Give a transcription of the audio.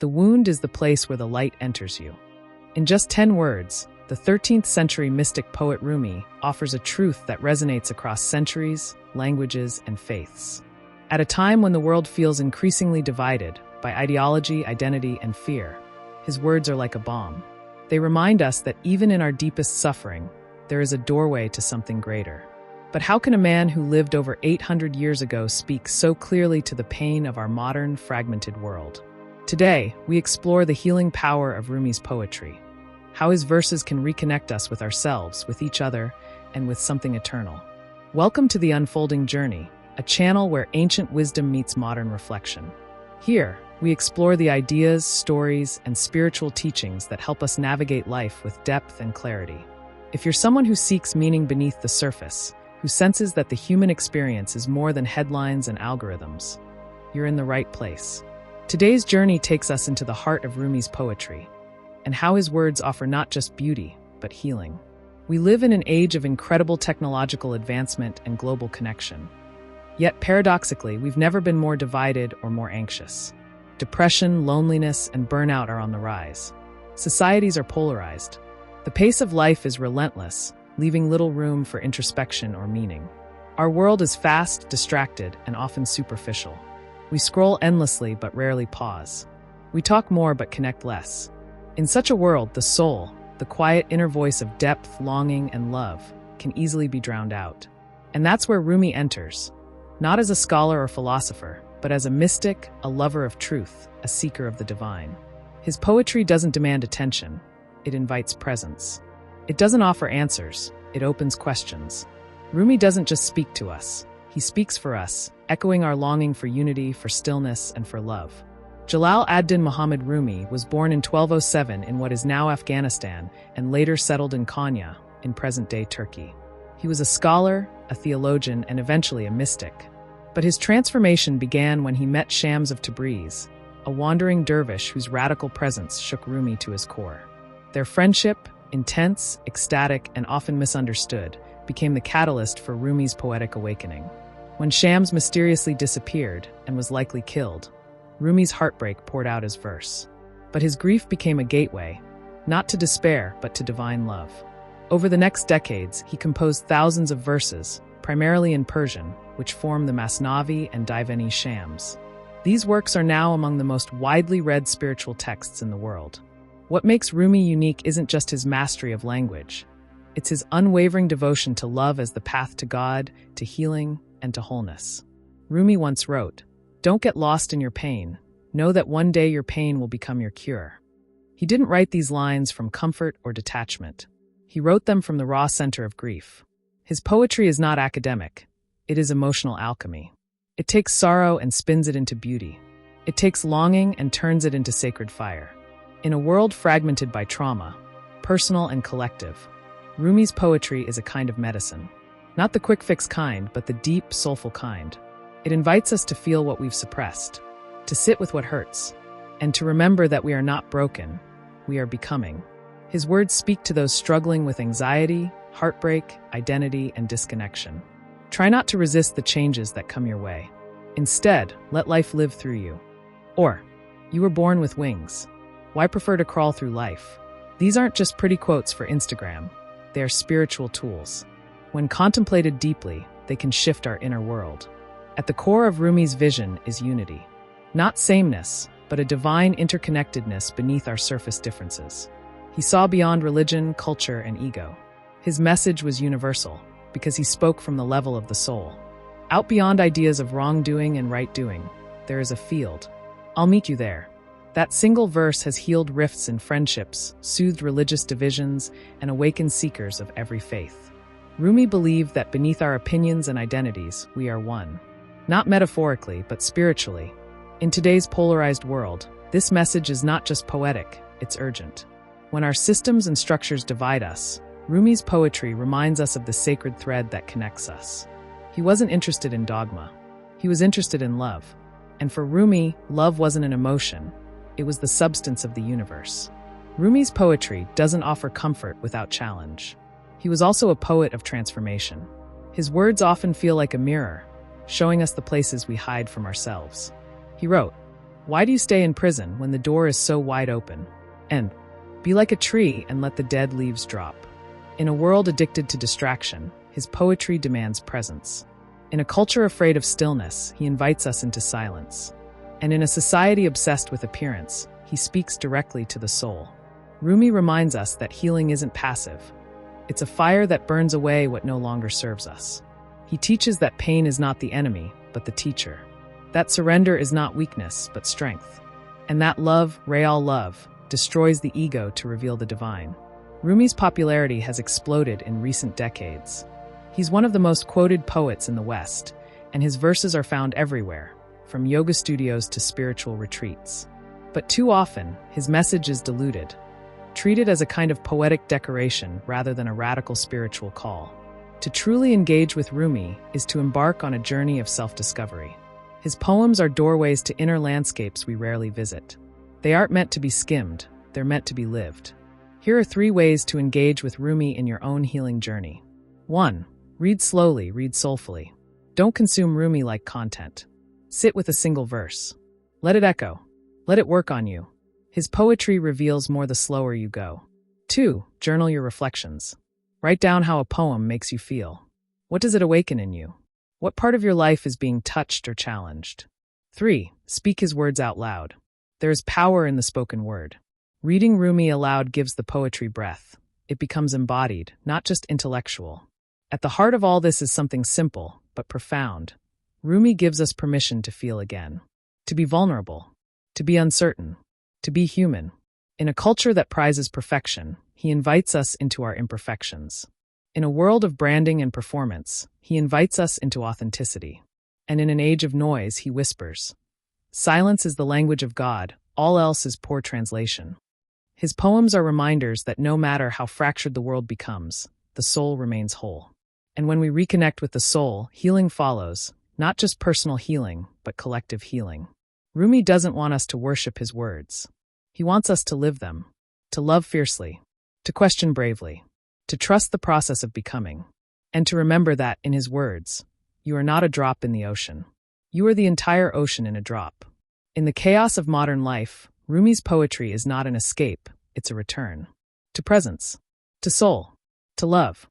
The wound is the place where the light enters you. In just 10 words, the 13th-century mystic poet Rumi offers a truth that resonates across centuries, languages, and faiths. At a time when the world feels increasingly divided by ideology, identity, and fear, his words are like a balm. They remind us that even in our deepest suffering, there is a doorway to something greater. But how can a man who lived over 800 years ago speak so clearly to the pain of our modern, fragmented world? Today, we explore the healing power of Rumi's poetry, how his verses can reconnect us with ourselves, with each other, and with something eternal. Welcome to The Unfolding Journey, a channel where ancient wisdom meets modern reflection. Here, we explore the ideas, stories, and spiritual teachings that help us navigate life with depth and clarity. If you're someone who seeks meaning beneath the surface, who senses that the human experience is more than headlines and algorithms, you're in the right place. Today's journey takes us into the heart of Rumi's poetry, and how his words offer not just beauty, but healing. We live in an age of incredible technological advancement and global connection. Yet paradoxically, we've never been more divided or more anxious. Depression, loneliness, and burnout are on the rise. Societies are polarized. The pace of life is relentless, leaving little room for introspection or meaning. Our world is fast, distracted, and often superficial. We scroll endlessly but rarely pause. We talk more but connect less. In such a world, the soul, the quiet inner voice of depth, longing, and love, can easily be drowned out. And that's where Rumi enters, not as a scholar or philosopher, but as a mystic, a lover of truth, a seeker of the divine. His poetry doesn't demand attention, it invites presence. It doesn't offer answers, it opens questions. Rumi doesn't just speak to us, he speaks for us, echoing our longing for unity, for stillness, and for love. Jalal ad-Din Muhammad Rumi was born in 1207 in what is now Afghanistan and later settled in Konya, in present-day Turkey. He was a scholar, a theologian, and eventually a mystic. But his transformation began when he met Shams of Tabriz, a wandering dervish whose radical presence shook Rumi to his core. Their friendship, intense, ecstatic, and often misunderstood, became the catalyst for Rumi's poetic awakening. When Shams mysteriously disappeared and was likely killed, Rumi's heartbreak poured out his verse. But his grief became a gateway, not to despair, but to divine love. Over the next decades, he composed thousands of verses, primarily in Persian, which form the Masnavi and Divani Shams. These works are now among the most widely read spiritual texts in the world. What makes Rumi unique isn't just his mastery of language. It's his unwavering devotion to love as the path to God, to healing, and to wholeness. Rumi once wrote, "Don't get lost in your pain. Know that one day your pain will become your cure." He didn't write these lines from comfort or detachment. He wrote them from the raw center of grief. His poetry is not academic. It is emotional alchemy. It takes sorrow and spins it into beauty. It takes longing and turns it into sacred fire. In a world fragmented by trauma, personal and collective, Rumi's poetry is a kind of medicine. Not the quick-fix kind, but the deep, soulful kind. It invites us to feel what we've suppressed, to sit with what hurts, and to remember that we are not broken, we are becoming. His words speak to those struggling with anxiety, heartbreak, identity, and disconnection. Try not to resist the changes that come your way. Instead, let life live through you. Or, you were born with wings. Why prefer to crawl through life? These aren't just pretty quotes for Instagram. They are spiritual tools. When contemplated deeply, they can shift our inner world. At the core of Rumi's vision is unity. Not sameness, but a divine interconnectedness beneath our surface differences. He saw beyond religion, culture, and ego. His message was universal, because he spoke from the level of the soul. Out beyond ideas of wrongdoing and right-doing, there is a field. I'll meet you there. That single verse has healed rifts in friendships, soothed religious divisions, and awakened seekers of every faith. Rumi believed that beneath our opinions and identities, we are one. Not metaphorically, but spiritually. In today's polarized world, this message is not just poetic, it's urgent. When our systems and structures divide us, Rumi's poetry reminds us of the sacred thread that connects us. He wasn't interested in dogma. He was interested in love. And for Rumi, love wasn't an emotion. It was the substance of the universe. Rumi's poetry doesn't offer comfort without challenge. He was also a poet of transformation. His words often feel like a mirror, showing us the places we hide from ourselves. He wrote, Why do you stay in prison when the door is so wide open? And be like a tree and let the dead leaves drop. In a world addicted to distraction, his poetry demands presence. In a culture afraid of stillness, he invites us into silence. And in a society obsessed with appearance, he speaks directly to the soul. Rumi reminds us that healing isn't passive. It's a fire that burns away what no longer serves us. He teaches that pain is not the enemy, but the teacher. That surrender is not weakness, but strength. And that love, real love, destroys the ego to reveal the divine. Rumi's popularity has exploded in recent decades. He's one of the most quoted poets in the West, and his verses are found everywhere, from yoga studios to spiritual retreats. But too often, his message is diluted, treated as a kind of poetic decoration rather than a radical spiritual call. To truly engage with Rumi is to embark on a journey of self-discovery. His poems are doorways to inner landscapes we rarely visit. They aren't meant to be skimmed, they're meant to be lived. Here are 3 ways to engage with Rumi in your own healing journey. 1. Read slowly, read soulfully. Don't consume Rumi like content. Sit with a single verse. Let it echo. Let it work on you. His poetry reveals more the slower you go. 2. Journal your reflections. Write down how a poem makes you feel. What does it awaken in you? What part of your life is being touched or challenged? 3. Speak his words out loud. There is power in the spoken word. Reading Rumi aloud gives the poetry breath. It becomes embodied, not just intellectual. At the heart of all this is something simple, but profound. Rumi gives us permission to feel again, to be vulnerable, to be uncertain, to be human. In a culture that prizes perfection, he invites us into our imperfections. In a world of branding and performance, he invites us into authenticity. And in an age of noise, he whispers, "Silence is the language of God, all else is poor translation." His poems are reminders that no matter how fractured the world becomes, the soul remains whole. And when we reconnect with the soul, healing follows, not just personal healing, but collective healing. Rumi doesn't want us to worship his words. He wants us to live them, to love fiercely, to question bravely, to trust the process of becoming, and to remember that, in his words, you are not a drop in the ocean. You are the entire ocean in a drop. In the chaos of modern life, Rumi's poetry is not an escape, it's a return. To presence, to soul, to love.